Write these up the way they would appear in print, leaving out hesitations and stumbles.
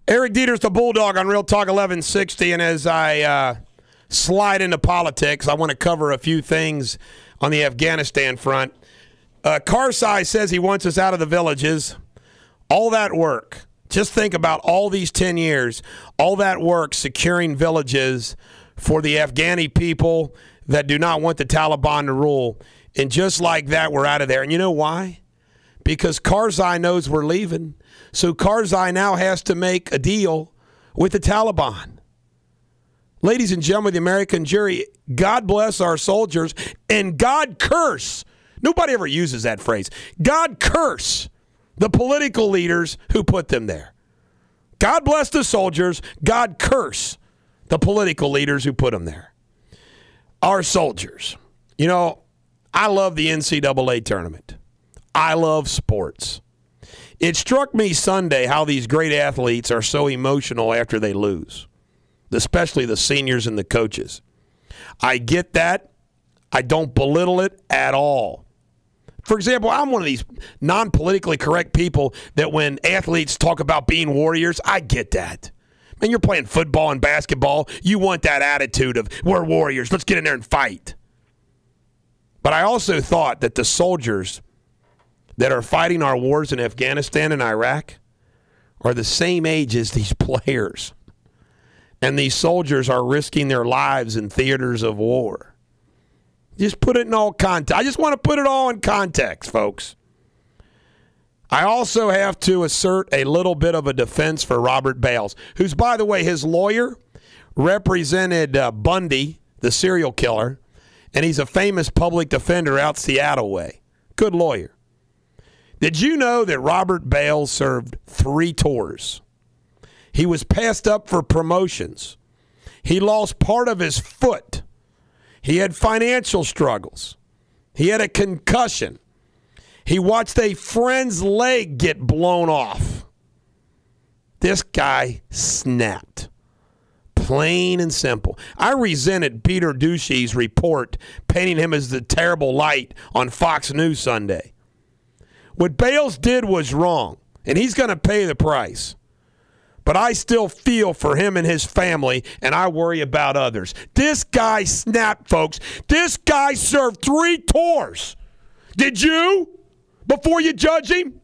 Eric Deters, the Bulldog on Real Talk 1160, and as I slide into politics, I want to cover a few things on the Afghanistan front. Karzai says he wants us out of the villages. All that work, just think about all these 10 years, all that work securing villages for the Afghani people that do not want the Taliban to rule. And just like that, we're out of there. And you know why? Because Karzai knows we're leaving. So Karzai now has to make a deal with the Taliban. Ladies and gentlemen of the American jury, God bless our soldiers and God curse. Nobody ever uses that phrase. God curse the political leaders who put them there. God bless the soldiers. God curse the political leaders who put them there. Our soldiers. You know, I love the NCAA tournament. I love sports. It struck me Sunday how these great athletes are so emotional after they lose, especially the seniors and the coaches. I get that. I don't belittle it at all. For example, I'm one of these non-politically correct people that when athletes talk about being warriors, I get that. Man, you're playing football and basketball. You want that attitude of, we're warriors. Let's get in there and fight. But I also thought that the soldiers that are fighting our wars in Afghanistan and Iraq are the same age as these players. And these soldiers are risking their lives in theaters of war. Just put it in all context. I just want to put it all in context, folks. I also have to assert a little bit of a defense for Robert Bales, who's, by the way, his lawyer represented Bundy, the serial killer, and he's a famous public defender out Seattle way. Good lawyer. Did you know that Robert Bales served 3 tours? He was passed up for promotions. He lost part of his foot. He had financial struggles. He had a concussion. He watched a friend's leg get blown off. This guy snapped. Plain and simple. I resented Peter Ducey's report painting him as the terrible light on Fox News Sunday. What Bales did was wrong, and he's going to pay the price. But I still feel for him and his family, and I worry about others. This guy snapped, folks. This guy served 3 tours. Did you? Before you judge him?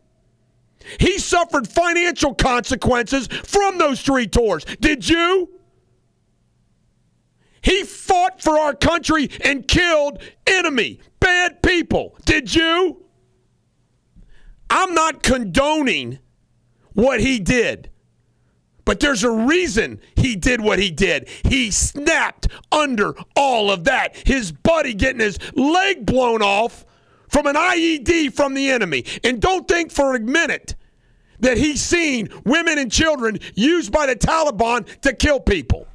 He suffered financial consequences from those 3 tours. Did you? He fought for our country and killed enemy, bad people. Did you? I'm not condoning what he did. But there's a reason he did what he did. He snapped under all of that. His buddy getting his leg blown off from an IED from the enemy. And don't think for a minute that he's seen women and children used by the Taliban to kill people.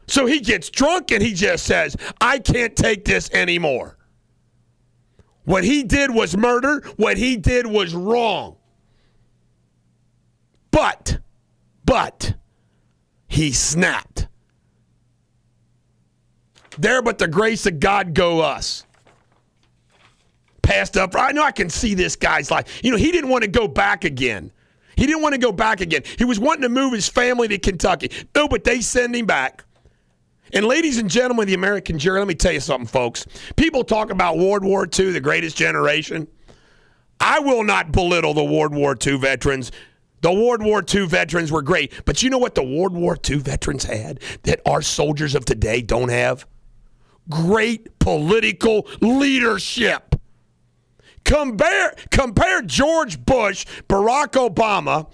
So he gets drunk and he just says, I can't take this anymore. What he did was murder. What he did was wrong. But he snapped. There but the grace of God go us. Passed up. I know I can see this guy's life. You know, he didn't want to go back again. He didn't want to go back again. He was wanting to move his family to Kentucky. No, but they send him back. And ladies and gentlemen of the American jury, let me tell you something, folks. People talk about World War II, the greatest generation. I will not belittle the World War II veterans. The World War II veterans were great. But you know what the World War II veterans had that our soldiers of today don't have? Great political leadership. Compare George Bush, Barack Obama,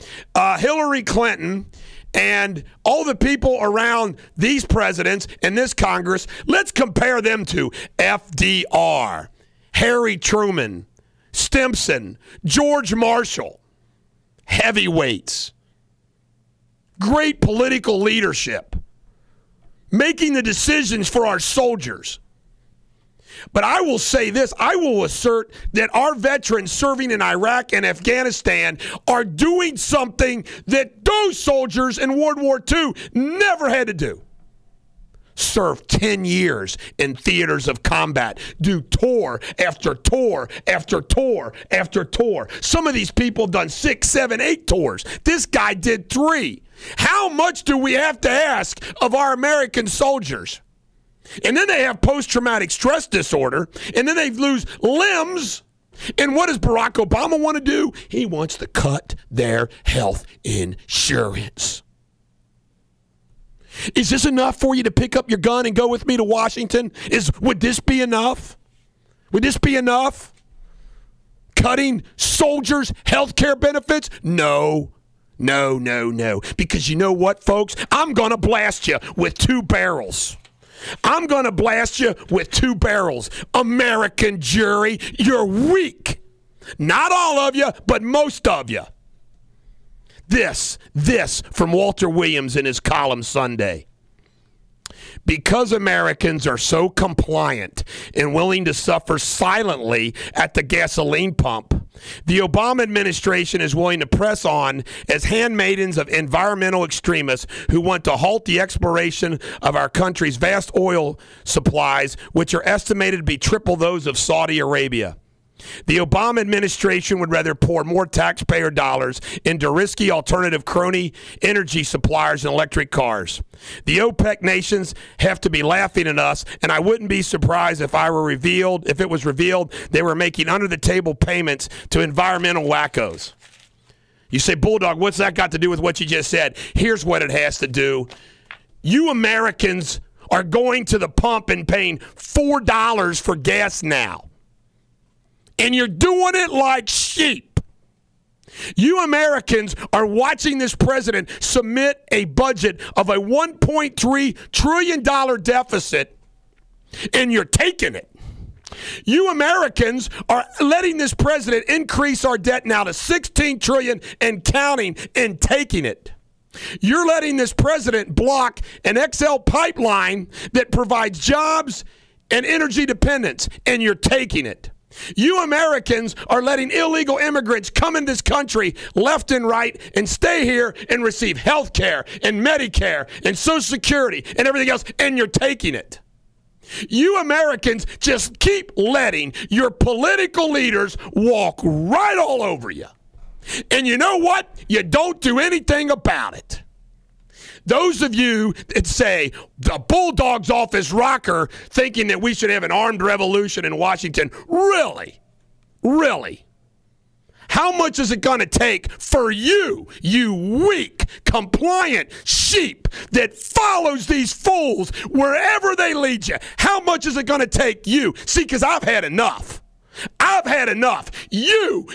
Hillary Clinton, and all the people around these presidents and this Congress. Let's compare them to FDR, Harry Truman, Stimson, George Marshall. Heavyweights. Great political leadership. Making the decisions for our soldiers. But I will say this, I will assert that our veterans serving in Iraq and Afghanistan are doing something that those soldiers in World War II never had to do. serve 10 years in theaters of combat, do tour after tour after tour after tour. Some of these people have done 6, 7, 8 tours. This guy did 3. How much do we have to ask of our American soldiers? And then they have post-traumatic stress disorder, and then they lose limbs. And what does Barack Obama want to do? He wants to cut their health insurance. Is this enough for you to pick up your gun and go with me to Washington? Would this be enough? Would this be enough? Cutting soldiers' health care benefits? No. No, no, no. Because you know what, folks? I'm going to blast you with 2 barrels. I'm going to blast you with 2 barrels. American jury, you're weak. Not all of you, but most of you. This from Walter Williams in his column Sunday. Because Americans are so compliant and willing to suffer silently at the gasoline pump, the Obama administration is willing to press on as handmaidens of environmental extremists who want to halt the exploration of our country's vast oil supplies, which are estimated to be triple those of Saudi Arabia. The Obama administration would rather pour more taxpayer dollars into risky alternative crony energy suppliers and electric cars. The OPEC nations have to be laughing at us, and I wouldn't be surprised if it was revealed they were making under-the-table payments to environmental wackos. You say, Bulldog, what's that got to do with what you just said? Here's what it has to do. You Americans are going to the pump and paying $4 for gas now. And you're doing it like sheep. You Americans are watching this president submit a budget of a $1.3 trillion deficit, and you're taking it. You Americans are letting this president increase our debt now to $16 trillion and counting and taking it. You're letting this president block an XL pipeline that provides jobs and energy dependence, and you're taking it. You Americans are letting illegal immigrants come in this country left and right and stay here and receive health care and Medicare and Social Security and everything else, and you're taking it. You Americans just keep letting your political leaders walk right all over you. And you know what? You don't do anything about it. Those of you that say the Bulldog's off his rocker thinking that we should have an armed revolution in Washington, really? Really? How much is it going to take for you, you weak, compliant sheep that follows these fools wherever they lead you? How much is it going to take you? See, because I've had enough. I've had enough. You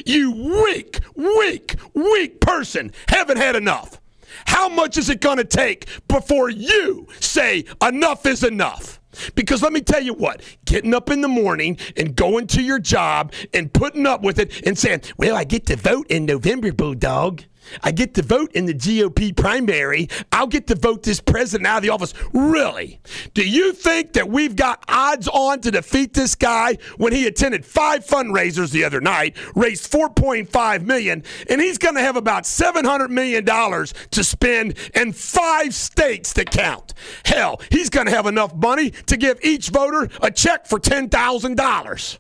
weak, weak, weak person haven't had enough. How much is it going to take before you say enough is enough? Because let me tell you what, getting up in the morning and going to your job and putting up with it and saying, well, I get to vote in November, Bulldog. I get to vote in the GOP primary. I'll get to vote this president out of the office. Really? Do you think that we've got odds on to defeat this guy when he attended 5 fundraisers the other night, raised $4.5 million, and he's going to have about $700 million to spend in 5 states to count? Hell, he's going to have enough money to give each voter a check for $10,000.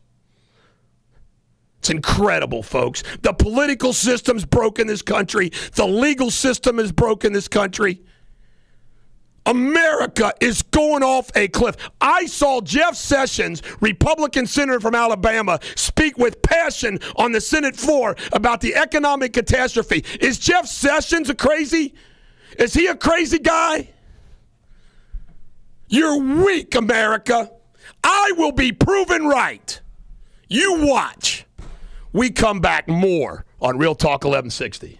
It's incredible, folks. The political system's broken this country. The legal system is broken this country. America is going off a cliff. I saw Jeff Sessions, Republican senator from Alabama, speak with passion on the Senate floor about the economic catastrophe. Is Jeff Sessions crazy? Is he a crazy guy? You're weak, America. I will be proven right. You watch. We come back more on Real Talk 1160.